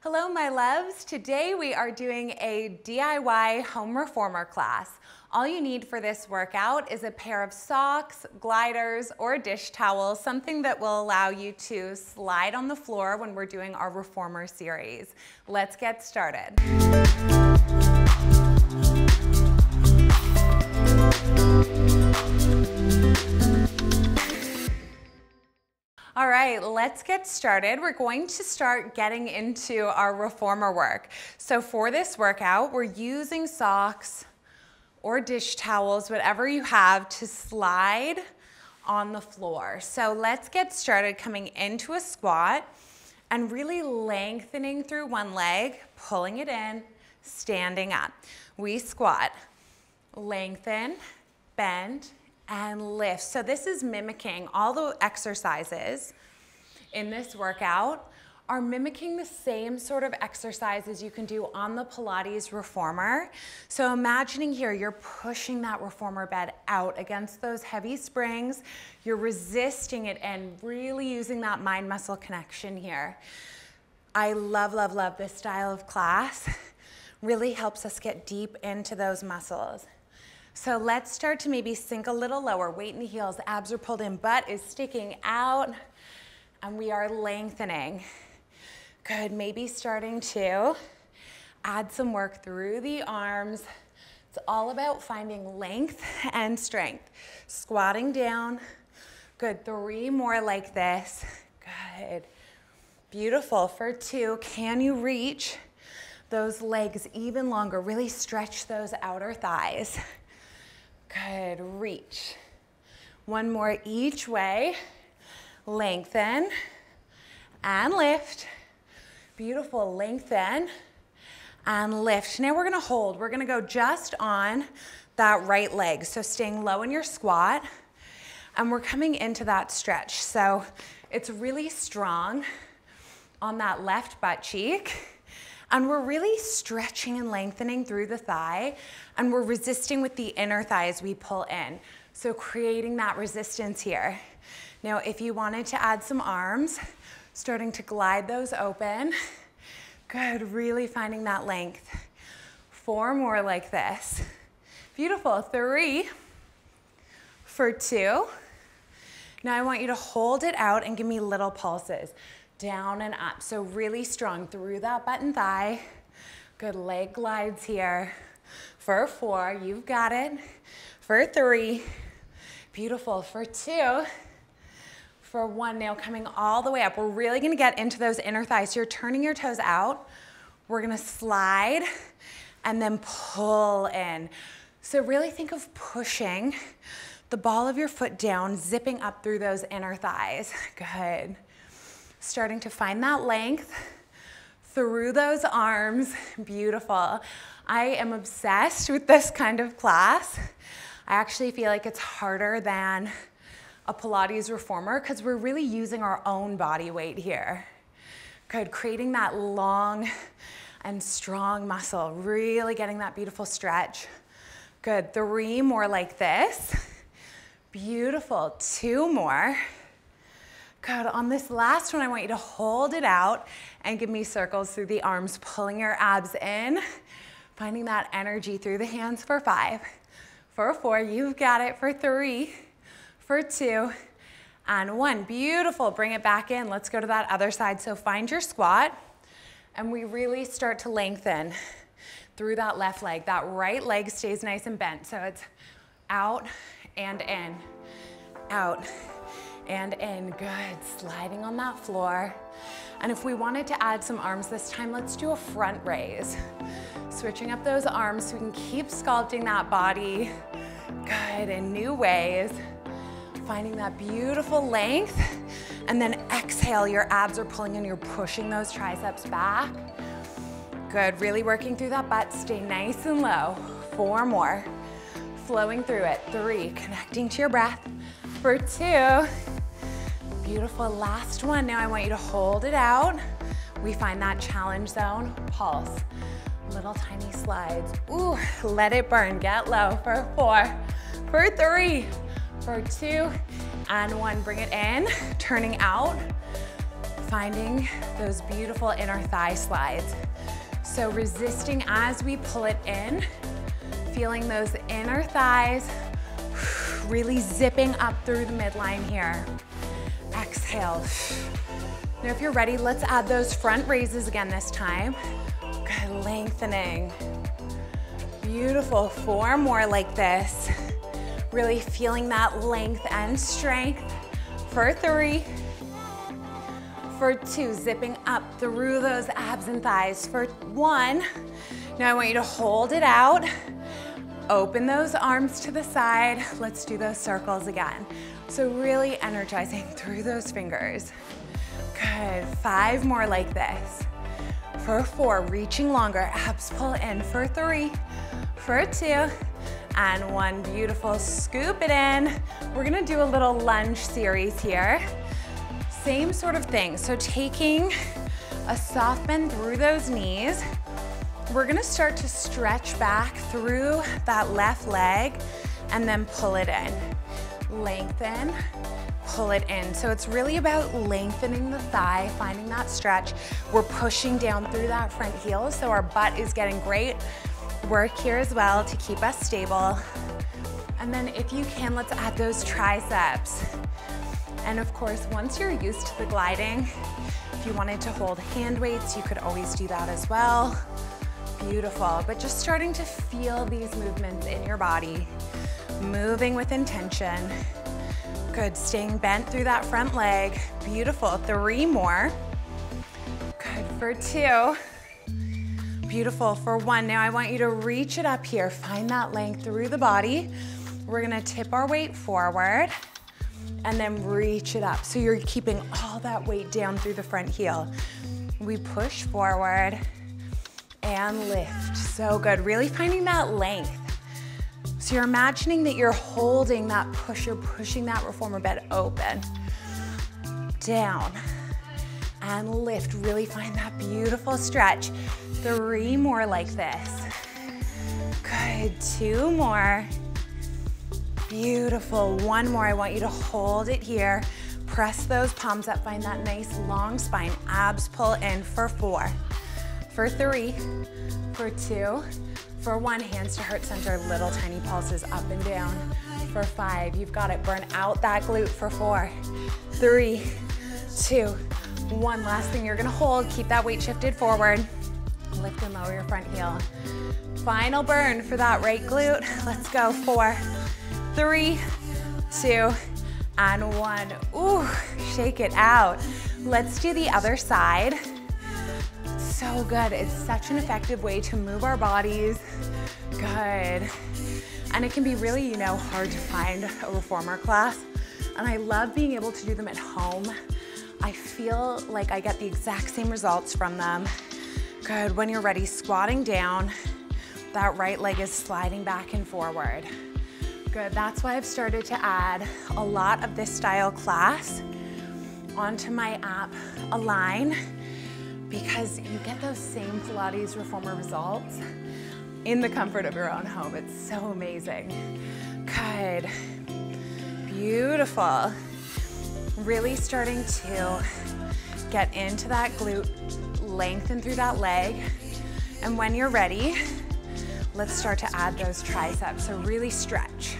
Hello, my loves. Today we are doing a DIY home reformer class. All you need for this workout is a pair of socks, gliders, or dish towels, something that will allow you to slide on the floor when we're doing our reformer series. Let's get started. All right, let's get started. We're going to start getting into our reformer work. So for this workout, we're using socks or dish towels, whatever you have, to slide on the floor. So let's get started coming into a squat and really lengthening through one leg, pulling it in, standing up. We squat, lengthen, bend, and lift. So this is mimicking all the exercises in this workout are mimicking the same sort of exercises you can do on the Pilates reformer. So imagining here, you're pushing that reformer bed out against those heavy springs. You're resisting it and really using that mind-muscle connection here. I love, love, love this style of class. Really helps us get deep into those muscles. So let's start to maybe sink a little lower. Weight in the heels, abs are pulled in, butt is sticking out, and we are lengthening. Good, maybe starting to add some work through the arms. It's all about finding length and strength. Squatting down. Good, 3 more like this. Good, beautiful. For 2, can you reach those legs even longer? Really stretch those outer thighs. Good, reach. 1 more each way. Lengthen and lift. Beautiful, lengthen and lift. Now we're gonna hold. We're gonna go just on that right leg. So staying low in your squat, and we're coming into that stretch. So it's really strong on that left butt cheek. And we're really stretching and lengthening through the thigh, and we're resisting with the inner thigh as we pull in. So creating that resistance here. Now, if you wanted to add some arms, starting to glide those open. Good, really finding that length. 4 more like this. Beautiful, 3 for 2. Now I want you to hold it out and give me little pulses. Down and up, so really strong through that butt and thigh. Good, leg glides here. For 4, you've got it. For 3, beautiful. For 2, for 1, now coming all the way up. We're really gonna get into those inner thighs. So you're turning your toes out. We're gonna slide and then pull in. So really think of pushing the ball of your foot down, zipping up through those inner thighs. Good. Starting to find that length through those arms. Beautiful. I am obsessed with this kind of class. I actually feel like it's harder than a Pilates reformer because we're really using our own body weight here. Good, creating that long and strong muscle, really getting that beautiful stretch. Good, 3 more like this. Beautiful, 2 more. Good, on this last one, I want you to hold it out and give me circles through the arms, pulling your abs in, finding that energy through the hands for 5. For 4, you've got it. For 3, for 2, and 1. Beautiful, bring it back in. Let's go to that other side. So find your squat, and we really start to lengthen through that left leg. That right leg stays nice and bent. So it's out and in, out and in. Good, sliding on that floor. And if we wanted to add some arms this time, let's do a front raise. Switching up those arms so we can keep sculpting that body. Good, in new ways. Finding that beautiful length. And then exhale, your abs are pulling in, you're pushing those triceps back. Good, really working through that butt. Stay nice and low. 4 more. Flowing through it. 3, connecting to your breath. For 2, beautiful, last one. Now I want you to hold it out. We find that challenge zone, pulse. Little tiny slides. Ooh, let it burn, get low. For 4, for 3, for 2, and 1. Bring it in, turning out. finding those beautiful inner thigh slides. So resisting as we pull it in, feeling those inner thighs really zipping up through the midline here. Exhale. Now if you're ready, let's add those front raises again this time. Good, lengthening. Beautiful, 4 more like this. Really feeling that length and strength. For 3, for 2, zipping up through those abs and thighs. For 1, now I want you to hold it out. Open those arms to the side. Let's do those circles again. So really energizing through those fingers. Good, 5 more like this. For 4, reaching longer, abs pull in. For 3, for 2, and 1, beautiful, scoop it in. We're gonna do a little lunge series here. Same sort of thing, so taking a soft bend through those knees, we're gonna start to stretch back through that left leg and then pull it in. Lengthen, pull it in. So it's really about lengthening the thigh, finding that stretch. We're pushing down through that front heel, so our butt is getting great work here as well to keep us stable. And then if you can, let's add those triceps. And of course, once you're used to the gliding, if you wanted to hold hand weights, you could always do that as well. Beautiful, but just starting to feel these movements in your body, moving with intention. Good, staying bent through that front leg. Beautiful, 3 more. Good, for 2. Beautiful, for 1. Now I want you to reach it up here. Find that length through the body. We're gonna tip our weight forward and then reach it up. So you're keeping all that weight down through the front heel. We push forward and lift. So good, really finding that length. So you're imagining that you're holding that push, you're pushing that reformer bed open. Down and lift, really find that beautiful stretch. 3 more like this. Good, 2 more. Beautiful, 1 more. I want you to hold it here. Press those palms up, find that nice long spine. Abs pull in for 4. For 3, for 2, for 1, hands to heart center, little tiny pulses up and down. For 5, you've got it, burn out that glute. For 4, 3, 2, 1. Last thing you're gonna hold, keep that weight shifted forward. Lift and lower your front heel. Final burn for that right glute. Let's go, 4, 3, 2, and 1. Ooh, shake it out. Let's do the other side. So good, it's such an effective way to move our bodies. Good. And it can be really, hard to find a reformer class. And I love being able to do them at home. I feel like I get the exact same results from them. Good, when you're ready, squatting down, that right leg is sliding back and forward. Good, that's why I've started to add a lot of this style class onto my app, Align, because you get those same Pilates reformer results in the comfort of your own home. It's so amazing. Good, beautiful. Really starting to get into that glute, lengthen through that leg. And when you're ready, let's start to add those triceps. So really stretch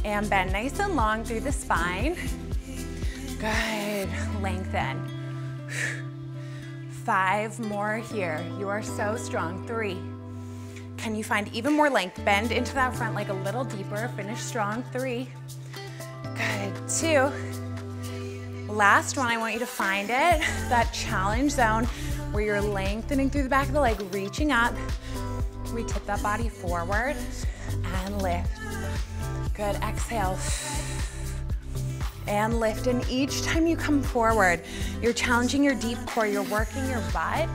and bend nice and long through the spine. Good, lengthen. 5 more here. You are so strong. 3. Can you find even more length? Bend into that front leg a little deeper. Finish strong. 3. Good, 2. Last one, I want you to find it, that challenge zone where you're lengthening through the back of the leg, reaching up. We tip that body forward and lift. Good, exhale. And lift, and each time you come forward, you're challenging your deep core, you're working your butt.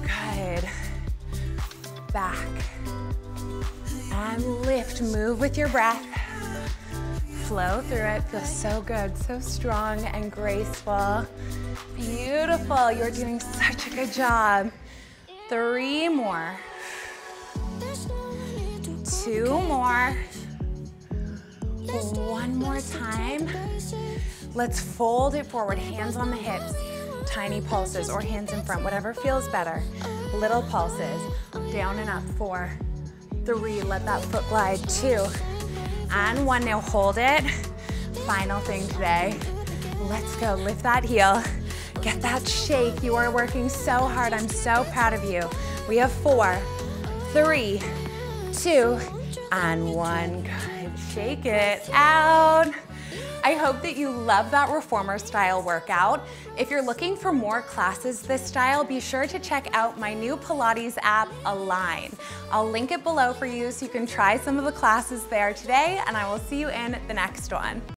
Good. Back. And lift, move with your breath. Flow through it, feels so good, so strong and graceful. Beautiful, you're doing such a good job. 3 more. 2 more. 1 more time. Let's fold it forward, hands on the hips. tiny pulses or hands in front, whatever feels better. Little pulses, down and up, 4, 3, let that foot glide, 2, and 1, now hold it. Final thing today, let's go, lift that heel, get that shake. You are working so hard, I'm so proud of you. We have 4, 3, 2, and 1, good, shake it out. I hope that you love that reformer style workout. If you're looking for more classes this style, be sure to check out my new Pilates app, Align. I'll link it below for you so you can try some of the classes there today, and I will see you in the next one.